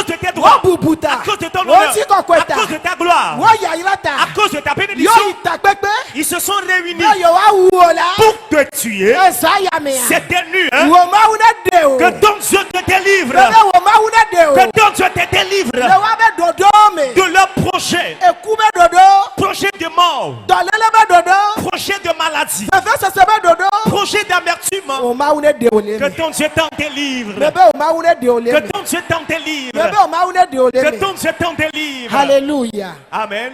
cause de tes droits, à cause de ton honneur, à cause de ta gloire, à cause de ta bénédiction, ils se sont réunis pour te tuer. C'était nu, hein? Que ton Dieu te délivre. Que ton Dieu te délivre de leur projet. Projet de mort. Projet de maladie. Projet d'amertume. Que ton Dieu t'en délivre. Que ton Dieu t'en délivre. Que ton Dieu t'en délivre. Alléluia. Amen.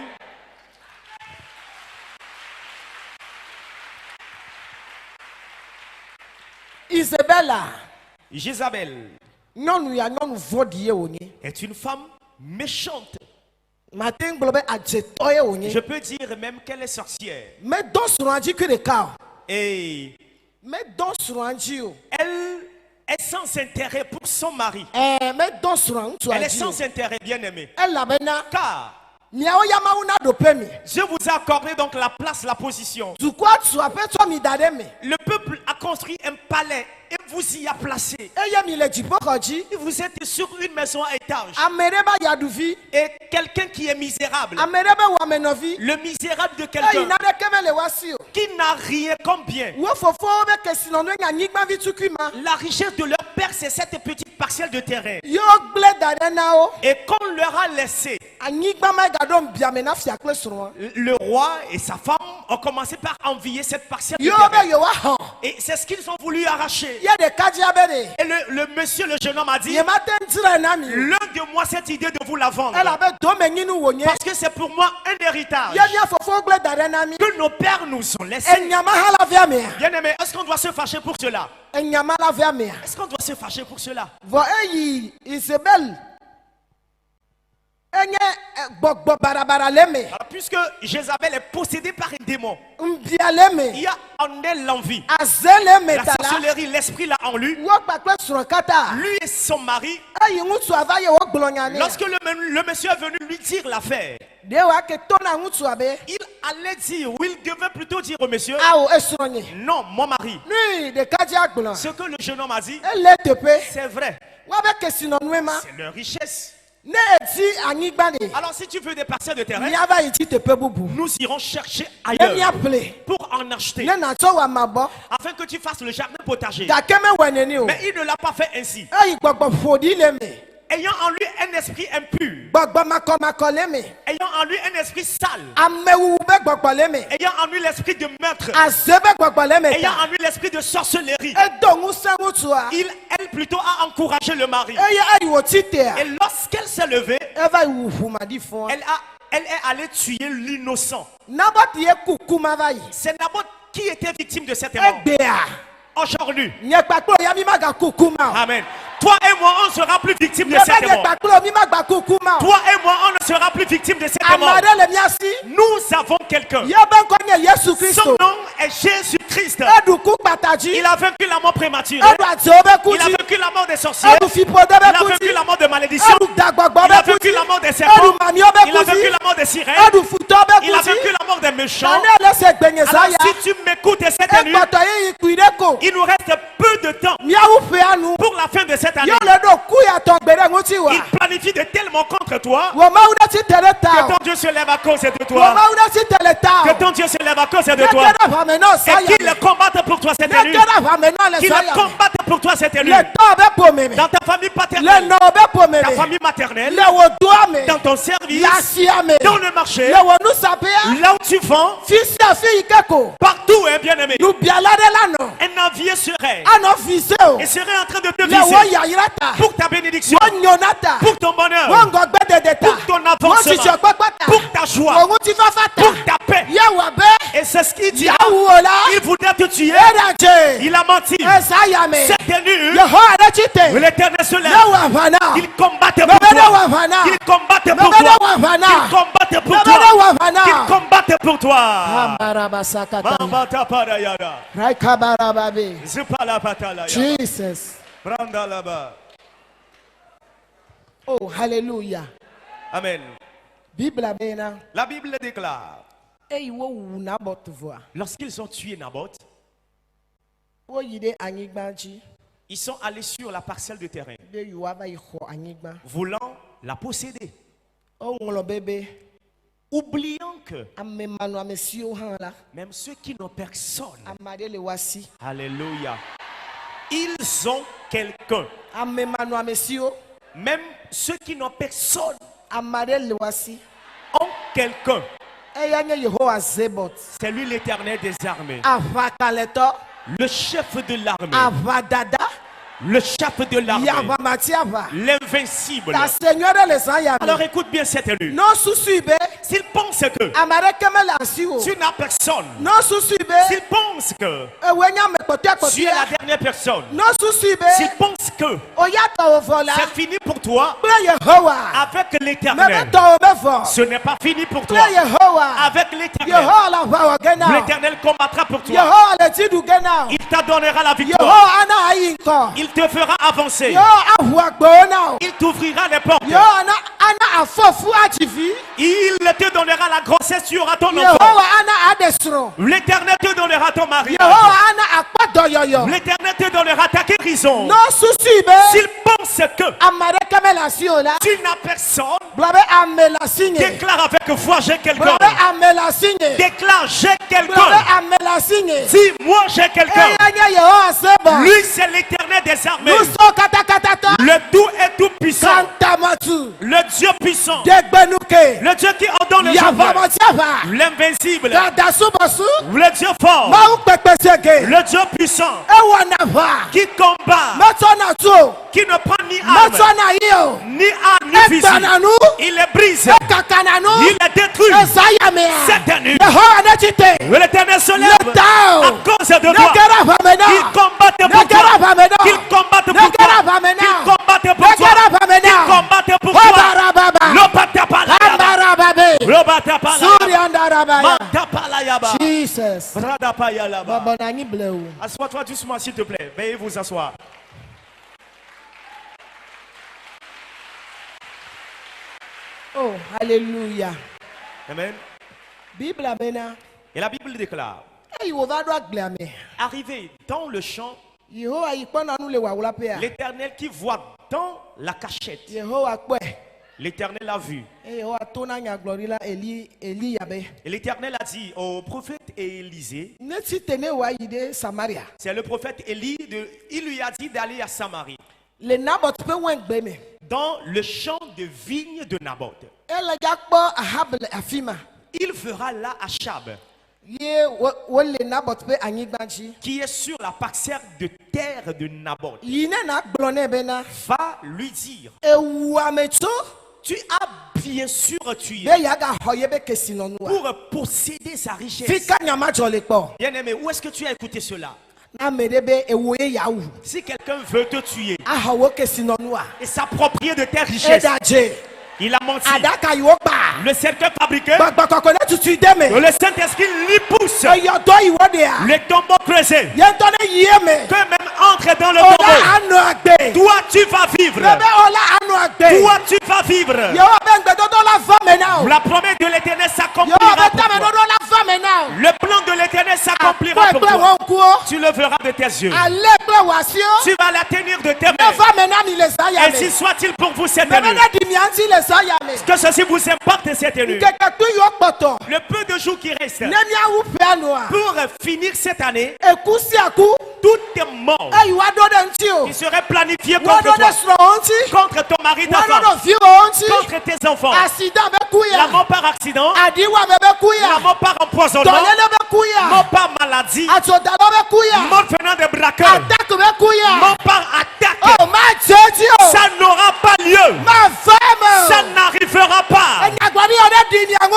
Jézabel est une femme méchante. Je peux dire même qu'elle est sorcière. Et elle est sans intérêt pour son mari. Elle est sans intérêt, bien aimé. Car je vous ai accordé donc la place, la position. Le peuple a construit un palais et vous y a placé. Vous êtes sur une maison à étage. Et quelqu'un qui est misérable. Le misérable de quelqu'un qui n'a rien comme bien. La richesse de leur père, c'est cette petite parcelle de terrain. Et qu'on leur a laissé, le roi et sa femme ont commencé par envier cette parcelle de terrain. Et c'est ce qu'ils ont voulu arracher. Et le monsieur, le jeune homme a dit, l'un de moi cette idée de vous la vendre. Parce que c'est pour moi un héritage que nos pères nous ont laissé. Bien aimé, est-ce qu'on doit se fâcher pour cela? Est-ce qu'on doit se fâcher pour cela? Alors, puisque Jézabel est possédée par un démon, il y a en elle l'envie, la sorcellerie, l'esprit là en lui. Lui et son mari, lorsque le monsieur est venu lui dire l'affaire, il allait dire, ou il devait plutôt dire au monsieur, non, mon mari, ce que le jeune homme a dit, c'est vrai, c'est leur richesse. Alors si tu veux des parcelles de terrain, nous irons chercher ailleurs pour en acheter, afin que tu fasses le jardin potager. Mais il ne l'a pas fait ainsi. Ayant en lui un esprit impur, ayant en lui un esprit sale, ayant en lui l'esprit de meurtre, ayant en lui l'esprit de sorcellerie, elle plutôt a encouragé le mari. Et lorsqu'elle s'est levée, elle est allée tuer l'innocent. C'est Naboth qui était victime de cette erreur. Aujourd'hui, amen. Toi et moi, on ne sera plus victime de cette mort. Toi et moi, on ne sera plus victime de cette mort. Nous avons quelqu'un. Son nom est Jésus-Christ. Il a vaincu la mort prématurée. Il a vaincu la mort des sorciers. Il a vaincu la mort de malédiction. Il a vaincu la mort des serpents. Il a vaincu la mort des sirènes. Il a vaincu la mort des méchants. Alors si tu m'écoutes cette nuit, il nous reste peu de temps pour la fin de cette année. Il planifie de tellement contre toi que ton Dieu se lève à cause de toi. Que ton Dieu se lève à cause de toi. Et qu'il le combatte pour toi cette nuit. Qu'il le combatte pour toi cette nuit. Dans ta famille paternelle, ta famille maternelle, dans ton service, dans le marché, là où tu vends, partout, hein, bien aimé. Un envieux serait et serait en train de te viser pour ta bénédiction, pour ton bonheur, pour ton avancement, pour ta joie, pour ta paix. Et c'est ce qu'il dit. Il voudrait te tuer. Il a menti. Cette nuit, l'Éternel se lève. Il combatte pour toi. Il combatte pour toi. Il combatte pour toi. Il combatte pour toi. Jesus. Oh, hallelujah. Amen. Bible La Bible déclare, lorsqu'ils ont tué Naboth, ils sont allés sur la parcelle de terrain, voulant l'a possédé. Oh, mon bébé. Oubliant que même ceux qui n'ont personne, alléluia, ils ont quelqu'un. Même ceux qui n'ont personne ont quelqu'un. C'est lui l'Éternel des armées, le chef de l'armée, le chef de l'armée, l'invincible. Alors écoute bien cette nuit. S'il pense que tu n'as personne, s'il pense que tu es la dernière personne, s'il pense que c'est fini pour toi, avec l'Éternel, ce n'est pas fini pour toi. Avec l'Éternel, l'Éternel combattra pour toi. Il t'adonnera la victoire. Il te fera avancer. Il t'ouvrira les portes. Il te donnera la grossesse, tu auras ton enfant. L'Éternel te donnera ton mariage. L'Éternel te donnera ta guérison. S'il pense que tu n'as personne, déclare avec foi j'ai quelqu'un. Déclare j'ai quelqu'un. Dis moi j'ai quelqu'un. Lui c'est l'Éternel des armées. Le tout est tout puissant. Le Dieu puissant. Le Dieu qui ordonne les choses. L'invincible. Le Dieu fort. Le Dieu puissant. Qui combat. Qui ne prend ni arme. Ni arme ni fusil. Il les brise. Il les détruit. Cette nuit. L'Éternel se lève à cause de toi. Il combat pour toi. Il combat pour toi. Il combat pour toi. Il combat pour toi. Jesus. Assois-toi doucement s'il te plaît. Veuillez vous asseoir. Oh, alléluia. Amen. Bible amena. Et la Bible déclare, arrivé dans le champ, l'Éternel qui voit dans la cachette, l'Éternel a vu. Et l'Éternel a dit au prophète Élisée, c'est le prophète Élie, il lui a dit d'aller à Samarie, dans le champ de vigne de Naboth. Il fera là Achab, qui est sur la parcelle de terre de Naboth. Va lui dire, tu as bien sûr tué pour posséder sa richesse. Bien aimé, où est-ce que tu as écouté cela? Si quelqu'un veut te tuer et s'approprier de tes richesses, il a menti. Le cercueil fabriqué, le Saint-Esprit lui pousse. Les tombeaux creusés, que même entre dans le tombeau. Toi tu vas vivre. Toi tu vas vivre. La promesse de l'Éternel s'accomplira pour toi. Le plan de l'Éternel s'accomplira pour toi. Tu le verras de tes yeux. Tu vas la tenir de tes mains. Ainsi soit-il pour vous cette nuit. Que ceci vous impacte cette nuit. Le peu de jours qui restent pour finir cette année, tout est mort. Il serait planifié contre toi, contre ton mari, ta femme, contre tes enfants. La mort par accident, la mort par empoisonnement, mort par maladie, mort venant de braqueurs, mort par attaque. Ça n'aura pas lieu. Ça n'arrivera pas.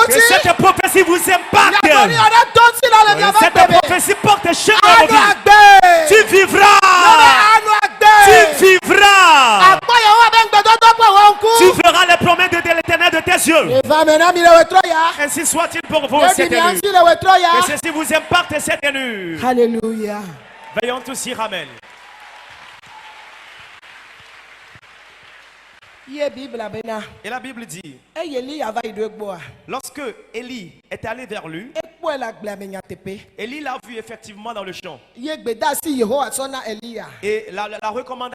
Que cette prophétie vous impacte. Cette prophétie porte chez vous. Tu vivras. Tu vivras. Tu verras les promesses de l'Éternel de tes yeux. Ainsi soit-il pour vous cette nuit. Que ceci vous impacte cette nuit. Alléluia. Veillons tous dire amen. Et la Bible dit, lorsque Élie est allé vers lui, Élie l'a vu effectivement dans le champ. Et la recommandation